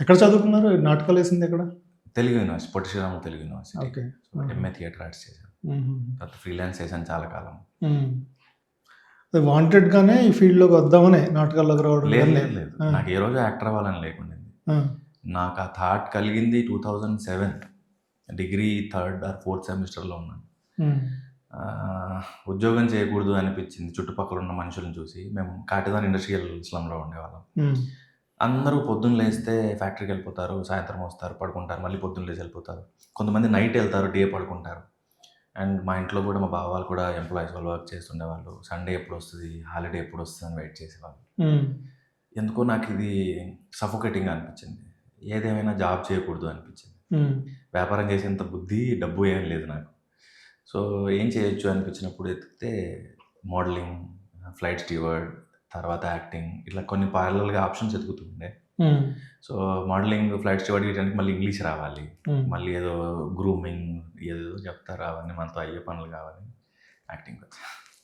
ఎక్కడ చదువుకున్నారు? నాటకాలు వేసింది ఎక్కడ? Telugu university, Potti Sriramulu Telugu university. Okay. MA theatre arts చేశాను. తర్వాత ఫ్రీలాన్స్ చేశాను చాలా కాలం. వాంటెడ్గానే ఈ ఫీల్డ్లోకి వద్దామని నాటకాల్లోకి రావడం? లేదు. నాకు ఏ రోజు యాక్టర్ అవ్వాలని లేకుండా. నాకు ఆ థాట్ కలిగింది 2007 డిగ్రీ 3rd or 4th సెమిస్టర్లో ఉన్నాను. ఉద్యోగం చేయకూడదు అనిపించింది చుట్టుపక్కల ఉన్న మనుషులను చూసి. మేము కాటిదాన్ ఇండస్ట్రియల్ స్లమ్లో ఉండేవాళ్ళం. అందరూ పొద్దున్న లేస్తే ఫ్యాక్టరీకి వెళ్ళిపోతారు, సాయంత్రం వస్తారు, పడుకుంటారు, మళ్ళీ పొద్దున్న లేచి వెళ్ళిపోతారు. కొంతమంది నైట్ వెళ్తారు, డే పడుకుంటారు. అండ్ మా ఇంట్లో కూడా మా బావ వాళ్ళు కూడా ఎంప్లాయీస్, వాళ్ళు వర్క్ చేస్తుండేవాళ్ళు. సండే ఎప్పుడు వస్తుంది, హాలిడే ఎప్పుడు వస్తుంది అని వెయిట్ చేసేవాళ్ళు. ఎందుకో నాకు ఇది సఫోకేటింగ్గా అనిపించింది. ఏదేమైనా జాబ్ చేయకూడదు అనిపించింది. వ్యాపారం చేసేంత బుద్ధి, డబ్బు ఏం లేదు నాకు. సో ఏం చేయొచ్చు అనిపించినప్పుడు ఎత్తితే మోడలింగ్, ఫ్లైట్ స్టీవర్డ్, తర్వాత యాక్టింగ్, ఇట్లా కొన్ని పార్లర్గా ఆప్షన్స్ ఎదుగుతుండే. సో మోడలింగ్, ఫ్లైట్ స్టీవర్డ్ చేయడానికి మళ్ళీ ఇంగ్లీష్ రావాలి, మళ్ళీ ఏదో గ్రూమింగ్ ఏదో చెప్తారు, అవన్నీ మనతో అయ్యే పనులు కావాలి. యాక్టింగ్ వచ్చి